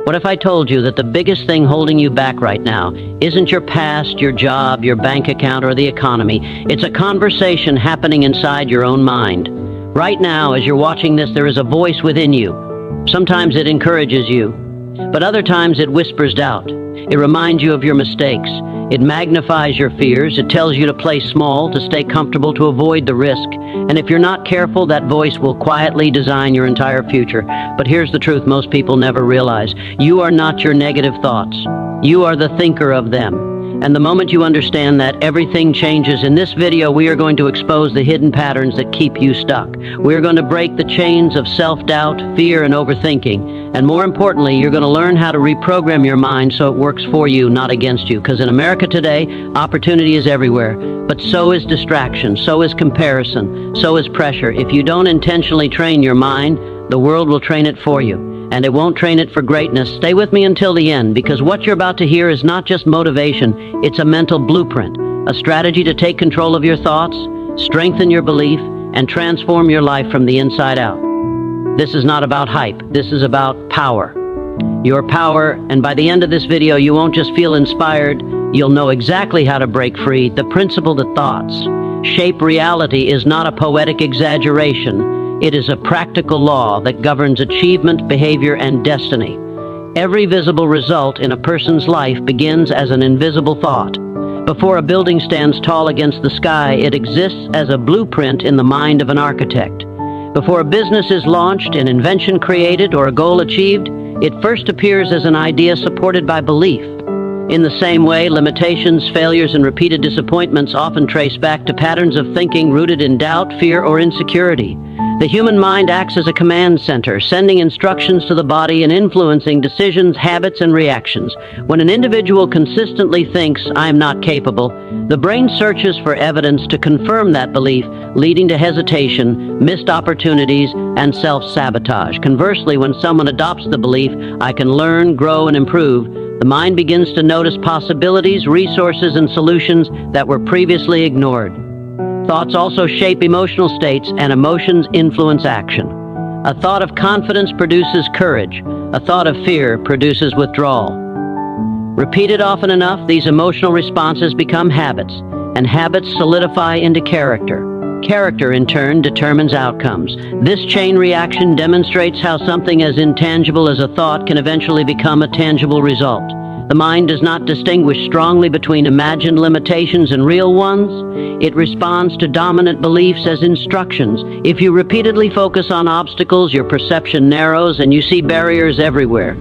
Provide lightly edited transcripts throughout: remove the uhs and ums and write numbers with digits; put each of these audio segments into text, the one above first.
What if I told you that the biggest thing holding you back right now isn't your past, your job, your bank account, or the economy? It's a conversation happening inside your own mind. Right now, as you're watching this, there is a voice within you. Sometimes it encourages you, but other times it whispers doubt. It reminds you of your mistakes. It magnifies your fears. It tells you to play small, to stay comfortable, to avoid the risk. And if you're not careful, that voice will quietly design your entire future. But here's the truth most people never realize. You are not your negative thoughts. You are the thinker of them. And the moment you understand that, everything changes. In this video, we are going to expose the hidden patterns that keep you stuck. We're going to break the chains of self-doubt, fear, and overthinking. And more importantly, you're going to learn how to reprogram your mind so it works for you, not against you. Because in America today, opportunity is everywhere. But so is distraction, so is comparison, so is pressure. If you don't intentionally train your mind, the world will train it for you. And it won't train it for greatness. Stay with me until the end, because what you're about to hear is not just motivation, it's a mental blueprint, a strategy to take control of your thoughts, strengthen your belief, and transform your life from the inside out. This is not about hype, this is about power. Your power, and by the end of this video, you won't just feel inspired, you'll know exactly how to break free. The principle that thoughts shape reality is not a poetic exaggeration. It is a practical law that governs achievement, behavior, and destiny. Every visible result in a person's life begins as an invisible thought. Before a building stands tall against the sky, it exists as a blueprint in the mind of an architect. Before a business is launched, an invention created, or a goal achieved, it first appears as an idea supported by belief. In the same way, limitations, failures, and repeated disappointments often trace back to patterns of thinking rooted in doubt, fear, or insecurity. The human mind acts as a command center, sending instructions to the body and influencing decisions, habits, and reactions. When an individual consistently thinks, "I am not capable," the brain searches for evidence to confirm that belief, leading to hesitation, missed opportunities, and self-sabotage. Conversely, when someone adopts the belief, "I can learn, grow, and improve," the mind begins to notice possibilities, resources, and solutions that were previously ignored. Thoughts also shape emotional states, and emotions influence action. A thought of confidence produces courage. A thought of fear produces withdrawal. Repeated often enough, these emotional responses become habits, and habits solidify into character. Character, in turn, determines outcomes. This chain reaction demonstrates how something as intangible as a thought can eventually become a tangible result. The mind does not distinguish strongly between imagined limitations and real ones. It responds to dominant beliefs as instructions. If you repeatedly focus on obstacles, your perception narrows and you see barriers everywhere.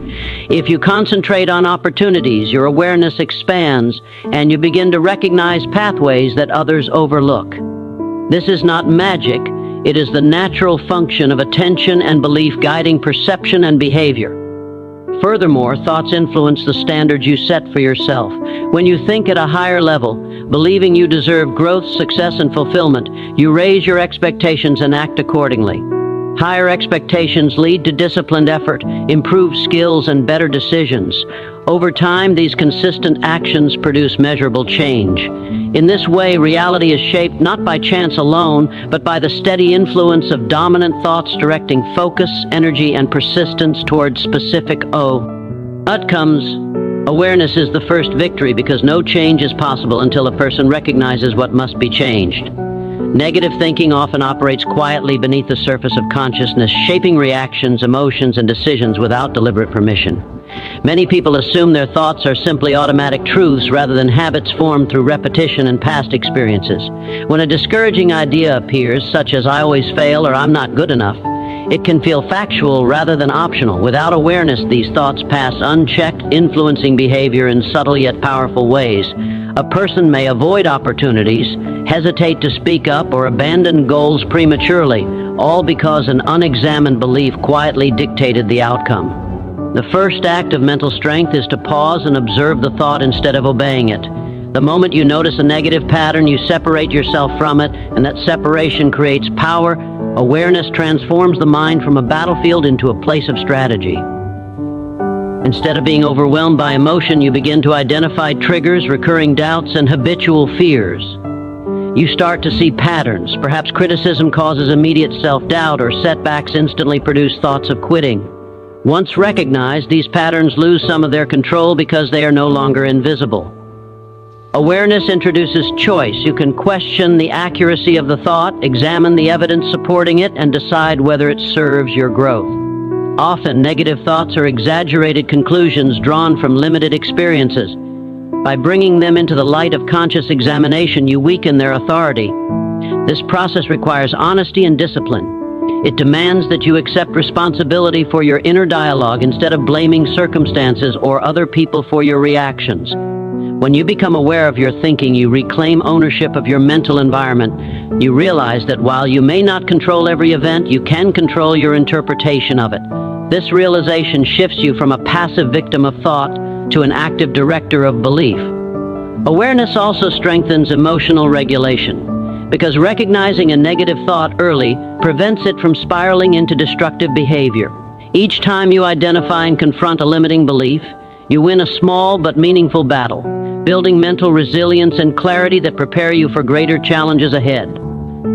If you concentrate on opportunities, your awareness expands and you begin to recognize pathways that others overlook. This is not magic. It is the natural function of attention and belief guiding perception and behavior. Furthermore, thoughts influence the standards you set for yourself. When you think at a higher level, believing you deserve growth, success, and fulfillment, you raise your expectations and act accordingly. Higher expectations lead to disciplined effort, improved skills, and better decisions. Over time, these consistent actions produce measurable change. In this way, reality is shaped not by chance alone, but by the steady influence of dominant thoughts directing focus, energy, and persistence towards specific outcomes. Awareness is the first victory because no change is possible until a person recognizes what must be changed. Negative thinking often operates quietly beneath the surface of consciousness, shaping reactions, emotions, and decisions without deliberate permission. Many people assume their thoughts are simply automatic truths rather than habits formed through repetition and past experiences. When a discouraging idea appears, such as "I always fail" or "I'm not good enough," it can feel factual rather than optional. Without awareness, these thoughts pass unchecked, influencing behavior in subtle yet powerful ways. A person may avoid opportunities, hesitate to speak up, or abandon goals prematurely, all because an unexamined belief quietly dictated the outcome. The first act of mental strength is to pause and observe the thought instead of obeying it. The moment you notice a negative pattern, you separate yourself from it, and that separation creates power. Awareness transforms the mind from a battlefield into a place of strategy. Instead of being overwhelmed by emotion, you begin to identify triggers, recurring doubts, and habitual fears. You start to see patterns. Perhaps criticism causes immediate self-doubt, or setbacks instantly produce thoughts of quitting. Once recognized, these patterns lose some of their control because they are no longer invisible. Awareness introduces choice. You can question the accuracy of the thought, examine the evidence supporting it, and decide whether it serves your growth. Often, negative thoughts are exaggerated conclusions drawn from limited experiences. By bringing them into the light of conscious examination, you weaken their authority. This process requires honesty and discipline. It demands that you accept responsibility for your inner dialogue instead of blaming circumstances or other people for your reactions. When you become aware of your thinking, you reclaim ownership of your mental environment. You realize that while you may not control every event, you can control your interpretation of it. This realization shifts you from a passive victim of thought to an active director of belief. Awareness also strengthens emotional regulation, because recognizing a negative thought early prevents it from spiraling into destructive behavior. Each time you identify and confront a limiting belief, you win a small but meaningful battle, building mental resilience and clarity that prepare you for greater challenges ahead.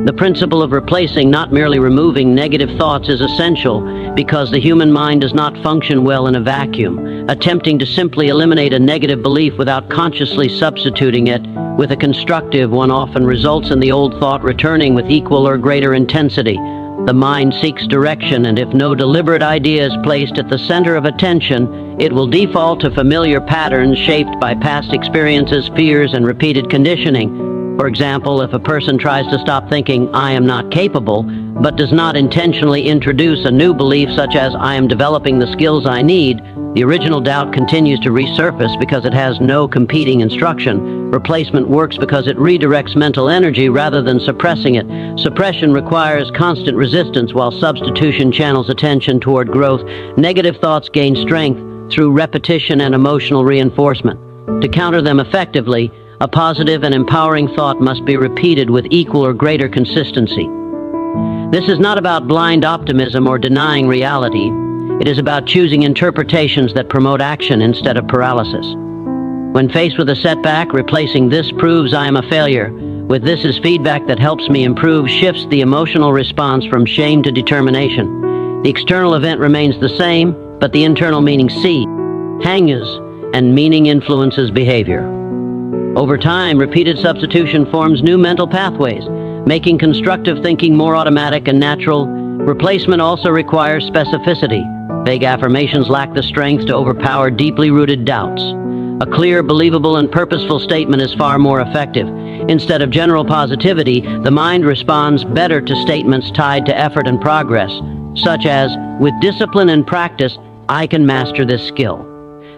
The principle of replacing, not merely removing, negative thoughts is essential because the human mind does not function well in a vacuum. Attempting to simply eliminate a negative belief without consciously substituting it with a constructive one often results in the old thought returning with equal or greater intensity. The mind seeks direction, and if no deliberate idea is placed at the center of attention, it will default to familiar patterns shaped by past experiences, fears, and repeated conditioning. For example, if a person tries to stop thinking, "I am not capable," but does not intentionally introduce a new belief such as, "I am developing the skills I need," the original doubt continues to resurface because it has no competing instruction. Replacement works because it redirects mental energy rather than suppressing it. Suppression requires constant resistance, while substitution channels attention toward growth. Negative thoughts gain strength through repetition and emotional reinforcement. To counter them effectively, a positive and empowering thought must be repeated with equal or greater consistency. This is not about blind optimism or denying reality. It is about choosing interpretations that promote action instead of paralysis. When faced with a setback, replacing "this proves I am a failure" with "this is feedback that helps me improve" shifts the emotional response from shame to determination. The external event remains the same, but the internal meaning changes, and meaning influences behavior. Over time, repeated substitution forms new mental pathways, making constructive thinking more automatic and natural. Replacement also requires specificity. Vague affirmations lack the strength to overpower deeply rooted doubts. A clear, believable, and purposeful statement is far more effective. Instead of general positivity, the mind responds better to statements tied to effort and progress, such as, "With discipline and practice, I can master this skill."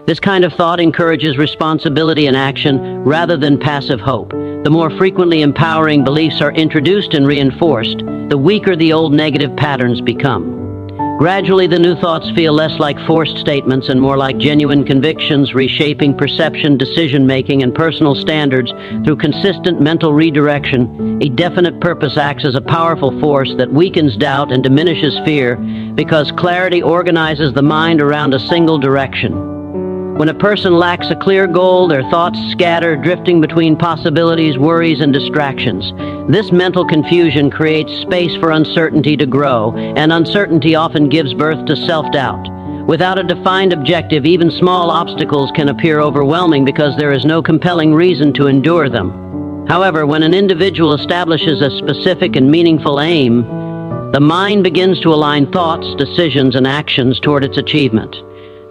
This kind of thought encourages responsibility and action rather than passive hope. The more frequently empowering beliefs are introduced and reinforced, the weaker the old negative patterns become. Gradually, the new thoughts feel less like forced statements and more like genuine convictions, reshaping perception, decision-making, and personal standards through consistent mental redirection. A definite purpose acts as a powerful force that weakens doubt and diminishes fear because clarity organizes the mind around a single direction. When a person lacks a clear goal, their thoughts scatter, drifting between possibilities, worries, and distractions. This mental confusion creates space for uncertainty to grow, and uncertainty often gives birth to self-doubt. Without a defined objective, even small obstacles can appear overwhelming because there is no compelling reason to endure them. However, when an individual establishes a specific and meaningful aim, the mind begins to align thoughts, decisions, and actions toward its achievement.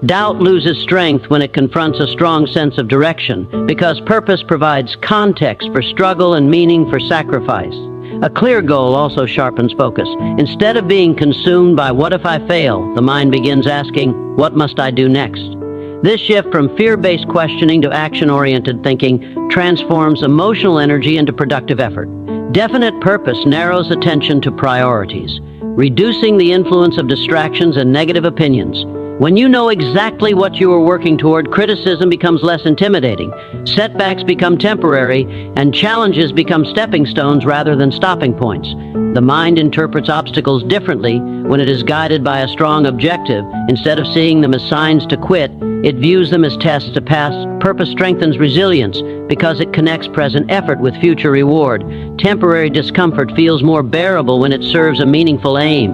Doubt loses strength when it confronts a strong sense of direction, because purpose provides context for struggle and meaning for sacrifice. A clear goal also sharpens focus. Instead of being consumed by "what if I fail?" the mind begins asking, "What must I do next?" This shift from fear-based questioning to action-oriented thinking transforms emotional energy into productive effort. Definite purpose narrows attention to priorities, reducing the influence of distractions and negative opinions. When you know exactly what you are working toward, criticism becomes less intimidating, setbacks become temporary, and challenges become stepping stones rather than stopping points. The mind interprets obstacles differently when it is guided by a strong objective. Instead of seeing them as signs to quit, it views them as tests to pass. Purpose strengthens resilience because it connects present effort with future reward. Temporary discomfort feels more bearable when it serves a meaningful aim.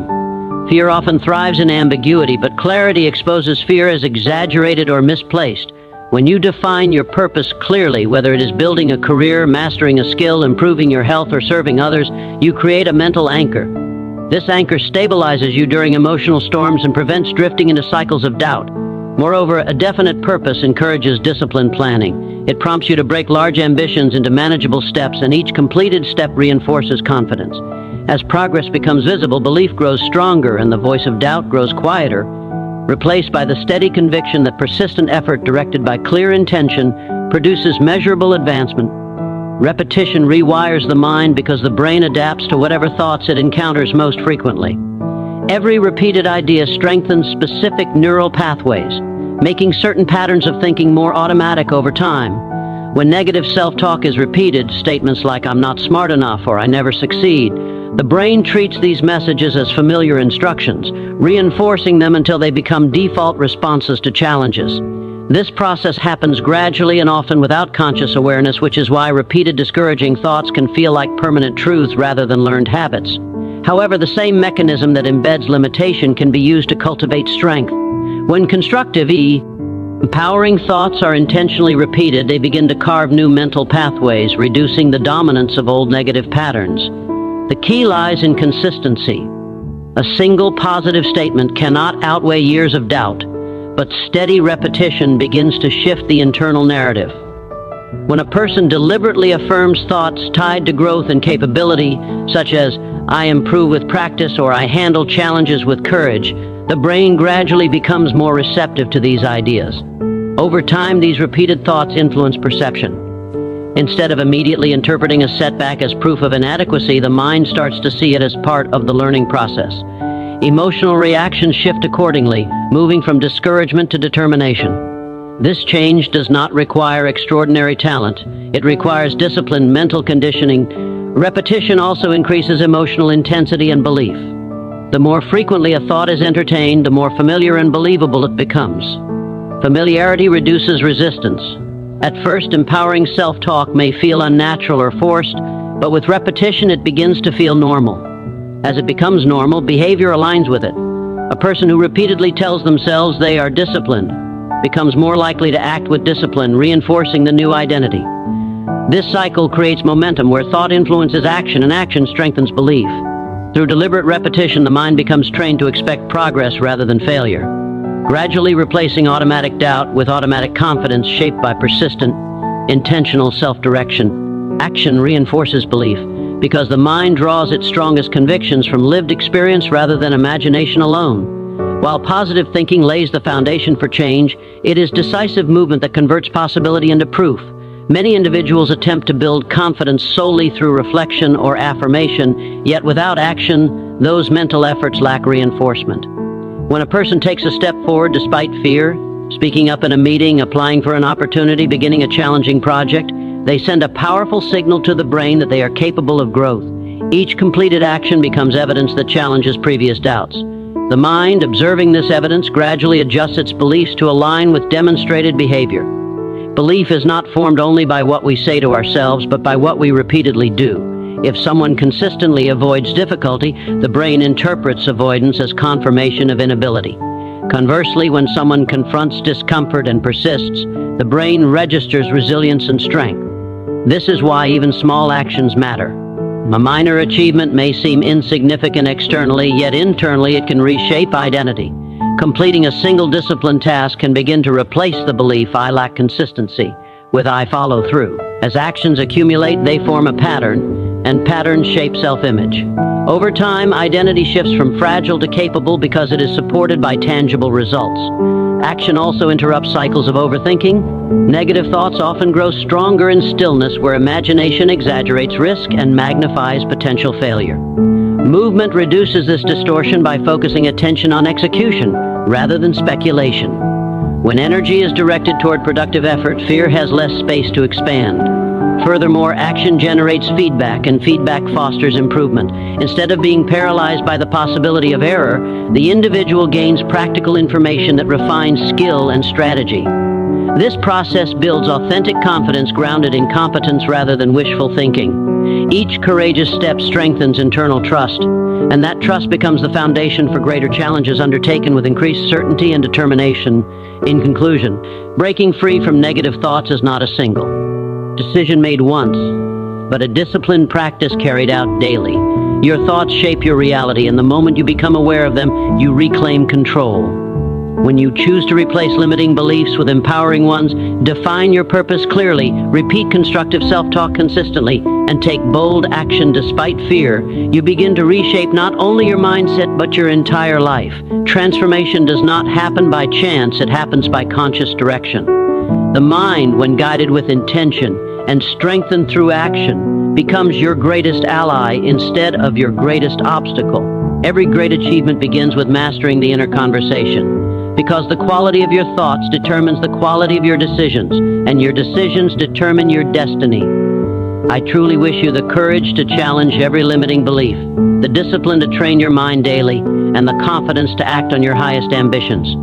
Fear often thrives in ambiguity, but clarity exposes fear as exaggerated or misplaced. When you define your purpose clearly, whether it is building a career, mastering a skill, improving your health, or serving others, you create a mental anchor. This anchor stabilizes you during emotional storms and prevents drifting into cycles of doubt. Moreover, a definite purpose encourages disciplined planning. It prompts you to break large ambitions into manageable steps, and each completed step reinforces confidence. As progress becomes visible, belief grows stronger and the voice of doubt grows quieter, replaced by the steady conviction that persistent effort directed by clear intention produces measurable advancement. Repetition rewires the mind because the brain adapts to whatever thoughts it encounters most frequently. Every repeated idea strengthens specific neural pathways, making certain patterns of thinking more automatic over time. When negative self-talk is repeated, statements like "I'm not smart enough" or "I never succeed," the brain treats these messages as familiar instructions, reinforcing them until they become default responses to challenges. This process happens gradually and often without conscious awareness, which is why repeated discouraging thoughts can feel like permanent truths rather than learned habits. However, the same mechanism that embeds limitation can be used to cultivate strength. When constructive, empowering thoughts are intentionally repeated, they begin to carve new mental pathways, reducing the dominance of old negative patterns. The key lies in consistency. A single positive statement cannot outweigh years of doubt, but steady repetition begins to shift the internal narrative. When a person deliberately affirms thoughts tied to growth and capability, such as "I improve with practice" or "I handle challenges with courage," the brain gradually becomes more receptive to these ideas. Over time, these repeated thoughts influence perception. Instead of immediately interpreting a setback as proof of inadequacy, the mind starts to see it as part of the learning process. Emotional reactions shift accordingly, moving from discouragement to determination. This change does not require extraordinary talent. It requires disciplined mental conditioning. Repetition also increases emotional intensity and belief. The more frequently a thought is entertained, the more familiar and believable it becomes. Familiarity reduces resistance. At first, empowering self-talk may feel unnatural or forced, but with repetition it begins to feel normal. As it becomes normal, behavior aligns with it. A person who repeatedly tells themselves they are disciplined becomes more likely to act with discipline, reinforcing the new identity. This cycle creates momentum where thought influences action and action strengthens belief. Through deliberate repetition, the mind becomes trained to expect progress rather than failure, gradually replacing automatic doubt with automatic confidence shaped by persistent, intentional self-direction. Action reinforces belief because the mind draws its strongest convictions from lived experience rather than imagination alone. While positive thinking lays the foundation for change, it is decisive movement that converts possibility into proof. Many individuals attempt to build confidence solely through reflection or affirmation, yet without action, those mental efforts lack reinforcement. When a person takes a step forward despite fear, speaking up in a meeting, applying for an opportunity, beginning a challenging project, they send a powerful signal to the brain that they are capable of growth. Each completed action becomes evidence that challenges previous doubts. The mind, observing this evidence, gradually adjusts its beliefs to align with demonstrated behavior. Belief is not formed only by what we say to ourselves, but by what we repeatedly do. If someone consistently avoids difficulty, the brain interprets avoidance as confirmation of inability. Conversely, when someone confronts discomfort and persists, the brain registers resilience and strength. This is why even small actions matter. A minor achievement may seem insignificant externally, yet internally it can reshape identity. Completing a single disciplined task can begin to replace the belief "I lack consistency" with "I follow through." As actions accumulate, they form a pattern, and patterns shape self-image. Over time, identity shifts from fragile to capable because it is supported by tangible results. Action also interrupts cycles of overthinking. Negative thoughts often grow stronger in stillness, where imagination exaggerates risk and magnifies potential failure. Movement reduces this distortion by focusing attention on execution rather than speculation. When energy is directed toward productive effort, fear has less space to expand. Furthermore, action generates feedback, and feedback fosters improvement. Instead of being paralyzed by the possibility of error, the individual gains practical information that refines skill and strategy. This process builds authentic confidence grounded in competence rather than wishful thinking. Each courageous step strengthens internal trust. and that trust becomes the foundation for greater challenges undertaken with increased certainty and determination. In conclusion, breaking free from negative thoughts is not a single decision made once, but a disciplined practice carried out daily. Your thoughts shape your reality, and the moment you become aware of them, you reclaim control. When you choose to replace limiting beliefs with empowering ones, define your purpose clearly, repeat constructive self-talk consistently, and take bold action despite fear, you begin to reshape not only your mindset but your entire life. Transformation does not happen by chance, it happens by conscious direction. The mind, when guided with intention and strengthened through action, becomes your greatest ally instead of your greatest obstacle. Every great achievement begins with mastering the inner conversation. Because the quality of your thoughts determines the quality of your decisions, and your decisions determine your destiny. I truly wish you the courage to challenge every limiting belief, the discipline to train your mind daily, and the confidence to act on your highest ambitions.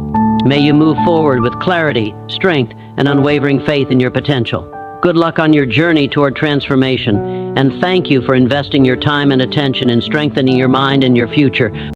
May you move forward with clarity, strength, and unwavering faith in your potential. Good luck on your journey toward transformation, and thank you for investing your time and attention in strengthening your mind and your future.